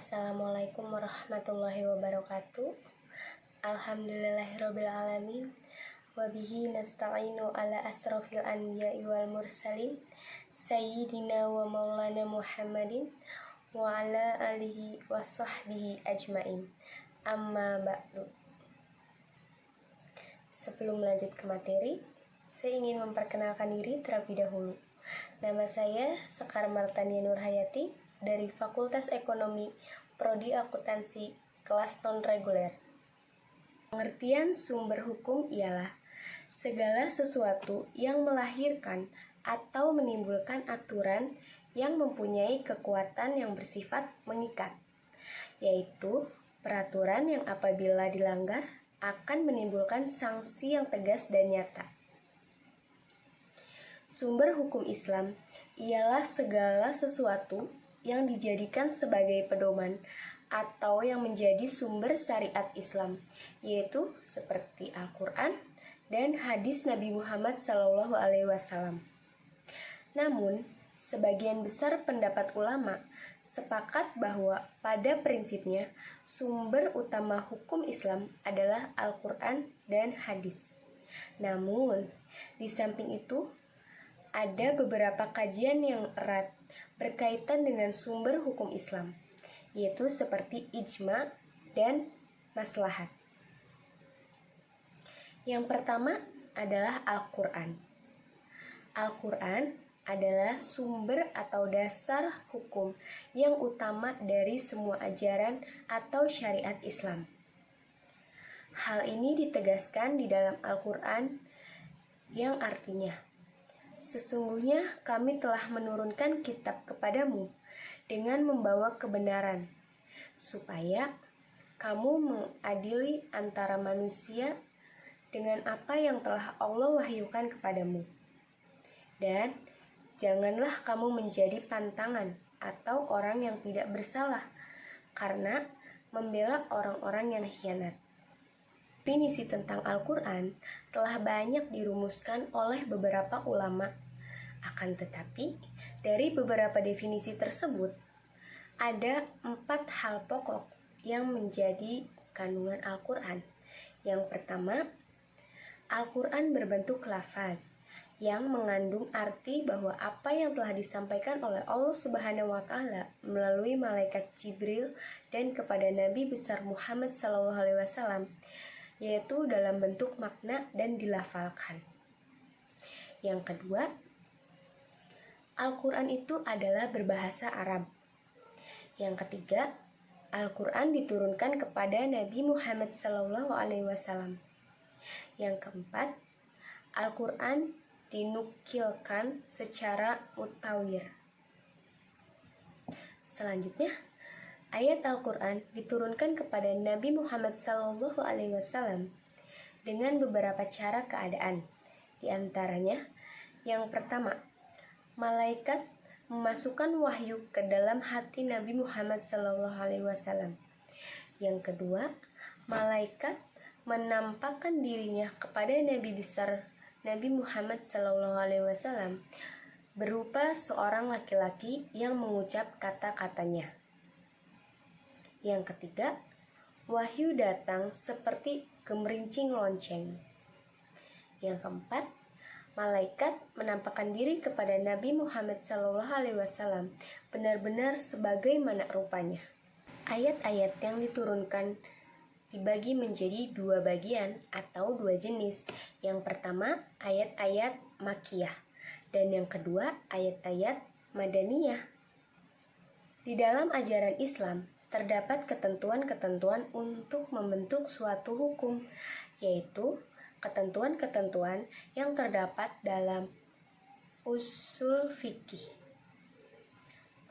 Assalamualaikum warahmatullahi wabarakatuh. Alhamdulillahirrabbilalamin. Wabihi nasta'inu ala asrafil anbiya'i wal mursalin Sayyidina wa maulana Muhammadin wa ala alihi wa sahbihi ajmain. Amma ba'du. Sebelum lanjut ke materi, saya ingin memperkenalkan diri terlebih dahulu. Nama saya Sekar Martania Nurhayati dari Fakultas Ekonomi, Prodi Akuntansi, kelas non-reguler. Pengertian sumber hukum ialah segala sesuatu yang melahirkan atau menimbulkan aturan yang mempunyai kekuatan yang bersifat mengikat, yaitu peraturan yang apabila dilanggar akan menimbulkan sanksi yang tegas dan nyata. Sumber hukum Islam ialah segala sesuatu yang dijadikan sebagai pedoman atau yang menjadi sumber syariat Islam, yaitu seperti Al-Quran dan hadis Nabi Muhammad SAW. Namun, sebagian besar pendapat ulama sepakat bahwa pada prinsipnya sumber utama hukum Islam adalah Al-Quran dan hadis. Namun, di samping itu, ada beberapa kajian yang erat berkaitan dengan sumber hukum Islam, yaitu seperti ijma dan maslahat. Yang pertama adalah Al-Quran. Al-Quran adalah sumber atau dasar hukum yang utama dari semua ajaran atau syariat Islam. Hal ini ditegaskan di dalam Al-Quran yang artinya, sesungguhnya kami telah menurunkan kitab kepadamu dengan membawa kebenaran, supaya kamu mengadili antara manusia dengan apa yang telah Allah wahyukan kepadamu. Dan janganlah kamu menjadi pantangan atau orang yang tidak bersalah karena membela orang-orang yang khianat. Definisi tentang Al-Quran telah banyak dirumuskan oleh beberapa ulama. Akan tetapi, dari beberapa definisi tersebut, ada 4 hal pokok yang menjadi kandungan Al-Quran. Yang pertama, Al-Quran berbentuk lafaz yang mengandung arti bahwa apa yang telah disampaikan oleh Allah Subhanahu wa Ta'ala melalui malaikat Jibril dan kepada Nabi besar Muhammad SAW, yaitu dalam bentuk makna dan dilafalkan. Yang kedua, Al-Quran itu adalah berbahasa Arab. Yang ketiga, Al-Quran diturunkan kepada Nabi Muhammad SAW. Yang keempat, Al-Quran dinukilkan secara mutawir. Selanjutnya, ayat Al-Quran diturunkan kepada Nabi Muhammad SAW dengan beberapa cara keadaan. Di antaranya, yang pertama, malaikat memasukkan wahyu ke dalam hati Nabi Muhammad SAW. Yang kedua, malaikat menampakkan dirinya kepada Nabi besar Nabi Muhammad SAW berupa seorang laki-laki yang mengucap kata-katanya. Yang ketiga, wahyu datang seperti gemerincing lonceng. Yang keempat, malaikat menampakkan diri kepada Nabi Muhammad SAW benar-benar sebagaimana rupanya. Ayat-ayat yang diturunkan dibagi menjadi 2 bagian atau 2 jenis. Yang pertama, ayat-ayat Makkiyah, dan yang kedua, ayat-ayat Madaniyah. Di dalam ajaran Islam, terdapat ketentuan-ketentuan untuk membentuk suatu hukum, yaitu ketentuan-ketentuan yang terdapat dalam usul fikih.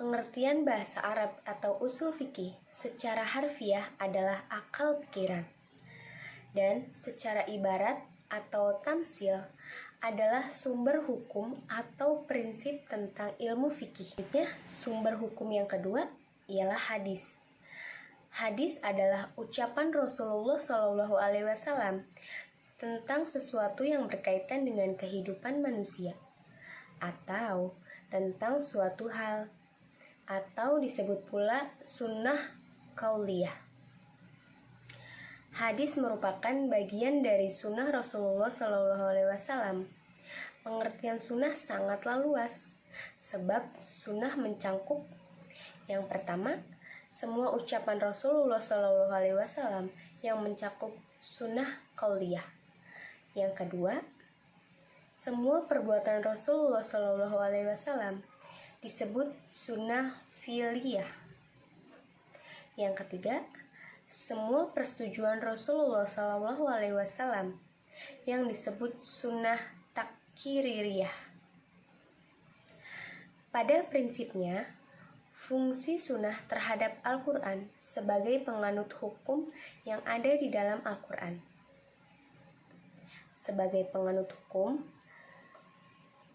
Pengertian bahasa Arab atau usul fikih secara harfiah adalah akal pikiran, dan secara ibarat atau tamsil adalah sumber hukum atau prinsip tentang ilmu fikih. Sumber hukum yang kedua ialah hadis. Hadis adalah ucapan Rasulullah SAW tentang sesuatu yang berkaitan dengan kehidupan manusia, atau tentang suatu hal, atau disebut pula sunnah qauliyah. Hadis merupakan bagian dari sunnah Rasulullah SAW. Pengertian sunnah sangatlah luas, sebab sunnah mencangkup yang pertama, semua ucapan Rasulullah SAW yang mencakup sunnah qauliyah. Yang kedua, semua perbuatan Rasulullah SAW disebut sunnah fi'liyah. Yang ketiga, semua persetujuan Rasulullah SAW yang disebut sunnah takririyah. Pada prinsipnya, fungsi sunnah terhadap Al-Quran sebagai penganut hukum yang ada di dalam Al-Quran. Sebagai penganut hukum,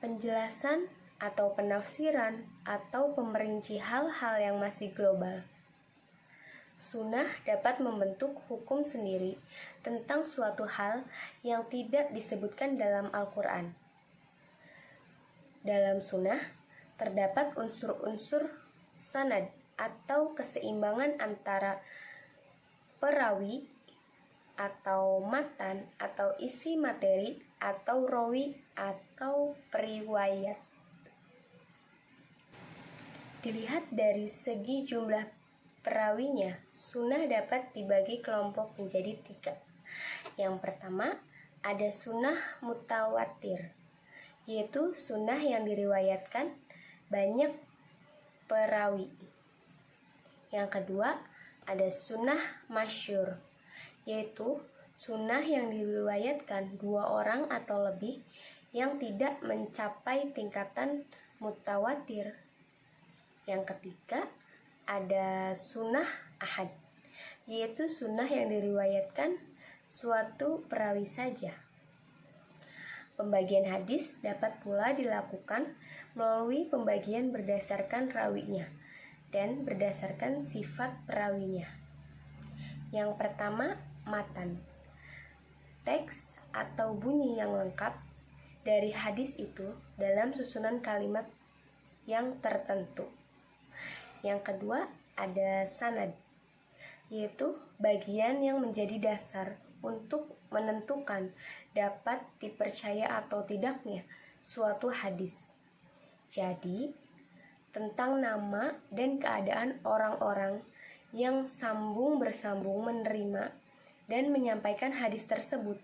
penjelasan atau penafsiran atau pemerinci hal-hal yang masih global. Sunnah dapat membentuk hukum sendiri tentang suatu hal yang tidak disebutkan dalam Al-Quran. Dalam sunnah, terdapat unsur-unsur sanad atau keseimbangan antara perawi atau matan atau isi materi atau rawi atau periwayat. Dilihat dari segi jumlah perawinya, sunnah dapat dibagi kelompok menjadi 3. Yang pertama, ada sunnah mutawatir, yaitu sunnah yang diriwayatkan banyak perawi. Yang kedua, ada sunnah masyhur, yaitu sunnah yang diriwayatkan 2 orang atau lebih yang tidak mencapai tingkatan mutawatir. Yang ketiga, ada sunnah ahad, yaitu sunnah yang diriwayatkan suatu perawi saja. Pembagian hadis dapat pula dilakukan melalui pembagian berdasarkan rawinya dan berdasarkan sifat perawinya. Yang pertama, matan. Teks atau bunyi yang lengkap dari hadis itu dalam susunan kalimat yang tertentu. Yang kedua, ada sanad, yaitu bagian yang menjadi dasar untuk menentukan dapat dipercaya atau tidaknya suatu hadis. Jadi, tentang nama dan keadaan orang-orang yang sambung bersambung menerima dan menyampaikan hadis tersebut,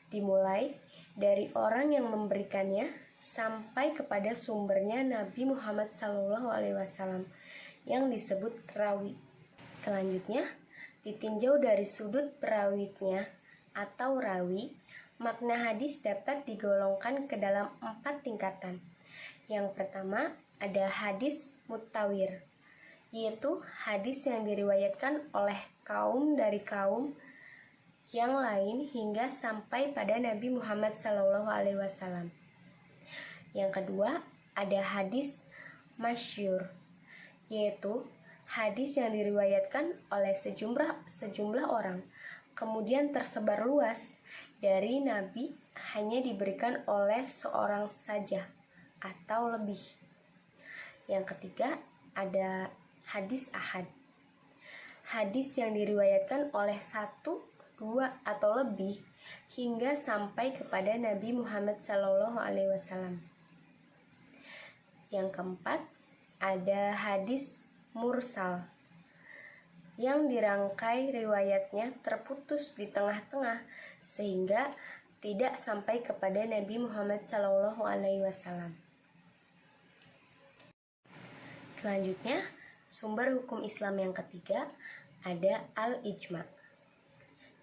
dimulai dari orang yang memberikannya sampai kepada sumbernya Nabi Muhammad SAW yang disebut rawi. Selanjutnya, ditinjau dari sudut perawinya atau rawi, makna hadis dapat digolongkan ke dalam 4 tingkatan. Yang pertama, ada hadis mutawir, yaitu hadis yang diriwayatkan oleh kaum dari kaum yang lain hingga sampai pada Nabi Muhammad SAW. Yang kedua, ada hadis masyhur, yaitu hadis yang diriwayatkan oleh sejumlah orang, kemudian tersebar luas dari Nabi hanya diberikan oleh seorang saja atau lebih. Yang ketiga, ada hadis ahad, hadis yang diriwayatkan oleh 1, 2, atau lebih hingga sampai kepada Nabi Muhammad SAW. Yang keempat, ada hadis mursal yang dirangkai riwayatnya terputus di tengah-tengah sehingga tidak sampai kepada Nabi Muhammad SAW. Selanjutnya, sumber hukum Islam yang ketiga ada al-ijma.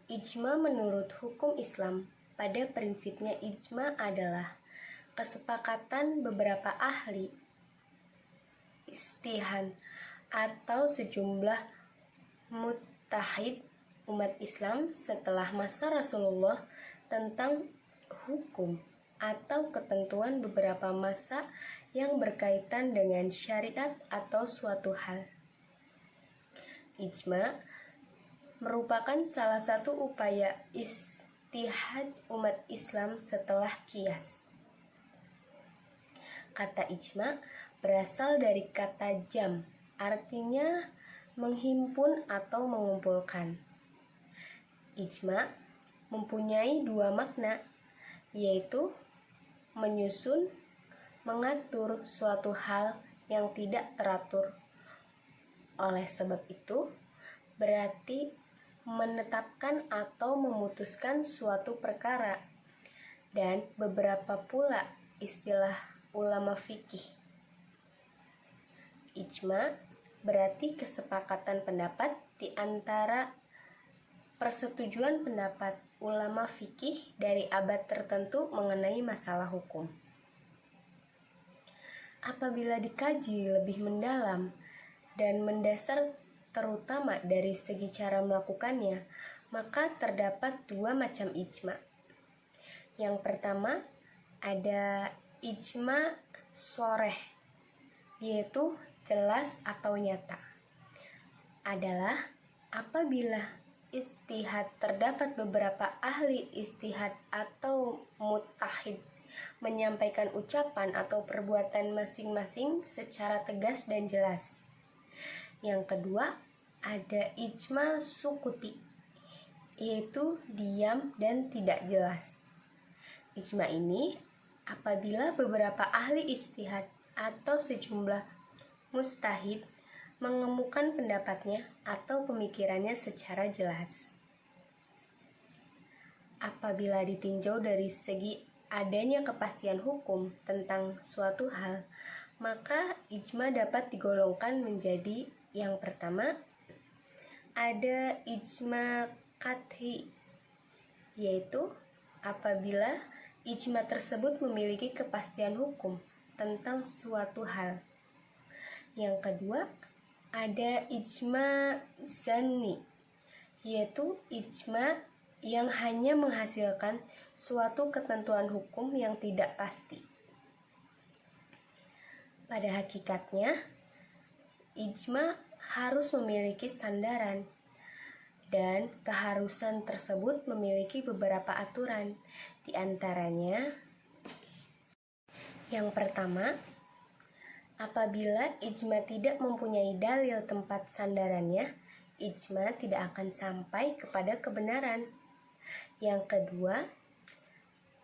Ijma menurut hukum Islam pada prinsipnya ijma adalah kesepakatan beberapa ahli istihan atau sejumlah mujtahid umat Islam setelah masa Rasulullah tentang hukum atau ketentuan beberapa masa yang berkaitan dengan syariat atau suatu hal. Ijma merupakan salah satu upaya ijtihad umat Islam setelah qiyas. Kata ijma berasal dari kata jam, artinya menghimpun atau mengumpulkan. Ijma mempunyai dua makna, yaitu menyusun, mengatur suatu hal yang tidak teratur. Oleh sebab itu, berarti menetapkan atau memutuskan suatu perkara. Dan beberapa pula istilah ulama fikih. Ijma berarti kesepakatan pendapat di antara persetujuan pendapat ulama fikih dari abad tertentu mengenai masalah hukum. Apabila dikaji lebih mendalam dan mendasar terutama dari segi cara melakukannya, maka terdapat dua macam ijma. Yang pertama ada ijma shoreh, yaitu jelas atau nyata. Adalah apabila ijtihad terdapat beberapa ahli ijtihad atau mujtahid menyampaikan ucapan atau perbuatan masing-masing secara tegas dan jelas. Yang kedua, ada ijma sukuti, yaitu diam dan tidak jelas. Ijma ini apabila beberapa ahli ijtihad atau sejumlah mujtahid mengemukakan pendapatnya atau pemikirannya secara jelas. Apabila ditinjau dari segi adanya kepastian hukum tentang suatu hal, maka ijma dapat digolongkan menjadi yang pertama, ada ijma qat'i, yaitu apabila ijma tersebut memiliki kepastian hukum tentang suatu hal. Yang kedua, ada ijma zanni, yaitu ijma yang hanya menghasilkan suatu ketentuan hukum yang tidak pasti. Pada hakikatnya, ijma harus memiliki sandaran, dan keharusan tersebut memiliki beberapa aturan. Di antaranya, yang pertama, apabila ijma tidak mempunyai dalil tempat sandarannya, ijma tidak akan sampai kepada kebenaran. Yang kedua,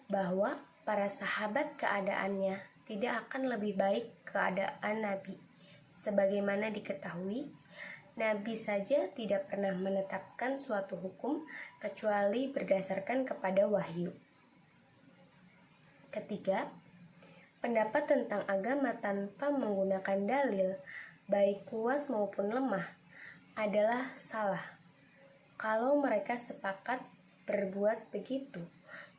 bahwa para sahabat keadaannya tidak akan lebih baik keadaan Nabi. Sebagaimana diketahui, Nabi saja tidak pernah menetapkan suatu hukum kecuali berdasarkan kepada wahyu. Ketiga, pendapat tentang agama tanpa menggunakan dalil, baik kuat maupun lemah, adalah salah. Kalau mereka sepakat berbuat begitu,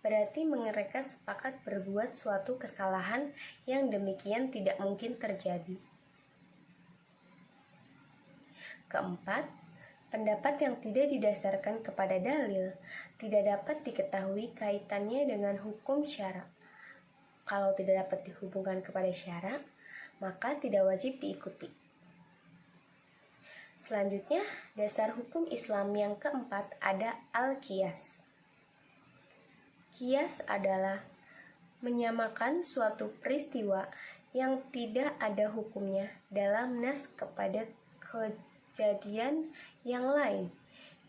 berarti mereka sepakat berbuat suatu kesalahan yang demikian tidak mungkin terjadi. Keempat, pendapat yang tidak didasarkan kepada dalil tidak dapat diketahui kaitannya dengan hukum syara. Kalau tidak dapat dihubungkan kepada syara, maka tidak wajib diikuti. Selanjutnya, dasar hukum Islam yang keempat ada al-qiyas. Qiyas adalah menyamakan suatu peristiwa yang tidak ada hukumnya dalam nas kepada kejadian yang lain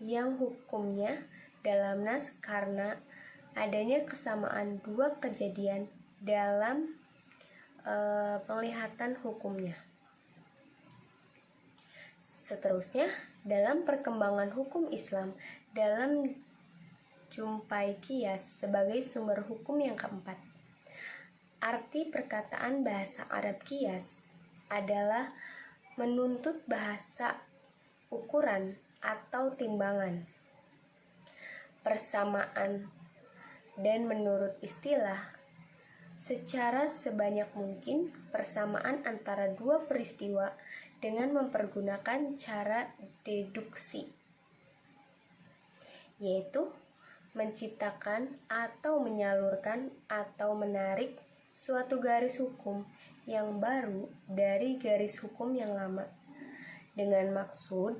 yang hukumnya dalam nas karena adanya kesamaan dua kejadian dalam penglihatan hukumnya. Seterusnya, dalam perkembangan hukum Islam dalam jumpai qiyas sebagai sumber hukum yang keempat. Arti perkataan bahasa Arab qiyas adalah menuntut bahasa ukuran atau timbangan, persamaan, dan menurut istilah, secara sebanyak mungkin persamaan antara dua peristiwa dengan mempergunakan cara deduksi, yaitu menciptakan atau menyalurkan atau menarik suatu garis hukum yang baru dari garis hukum yang lama, dengan maksud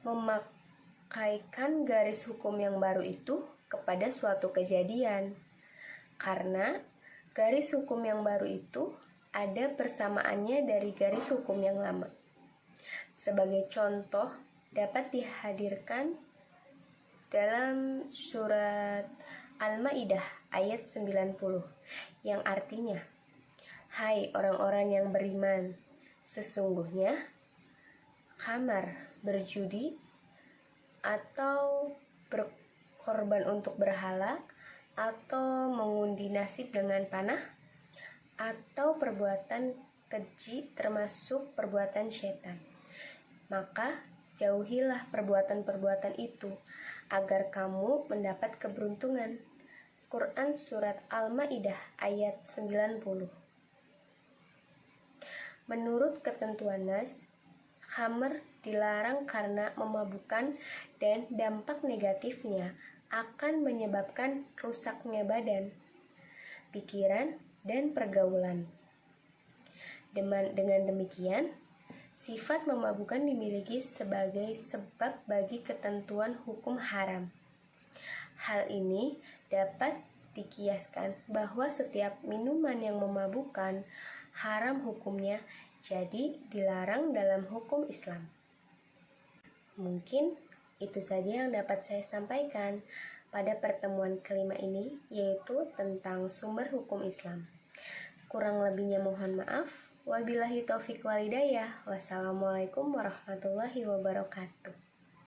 memakaikan garis hukum yang baru itu kepada suatu kejadian, karena garis hukum yang baru itu ada persamaannya dari garis hukum yang lama. Sebagai contoh, dapat dihadirkan dalam surat Al-Maidah ayat 90 yang artinya, "Hai orang-orang yang beriman, sesungguhnya khamar, berjudi, atau berkorban untuk berhala, atau mengundi nasib dengan panah, atau perbuatan keji termasuk perbuatan syaitan. Maka jauhilah perbuatan-perbuatan itu agar kamu mendapat keberuntungan." Quran Surat Al-Maidah ayat 90. Menurut ketentuan Nas, khamr dilarang karena memabukkan dan dampak negatifnya akan menyebabkan rusaknya badan, pikiran, dan pergaulan. Dengan demikian, sifat memabukkan dimiliki sebagai sebab bagi ketentuan hukum haram. Hal ini dapat dikiaskan bahwa setiap minuman yang memabukkan haram hukumnya, jadi dilarang dalam hukum Islam. Mungkin itu saja yang dapat saya sampaikan pada pertemuan kelima ini, yaitu tentang sumber hukum Islam. Kurang lebihnya mohon maaf. Wabillahi taufiq wal hidayah. Wassalamualaikum warahmatullahi wabarakatuh.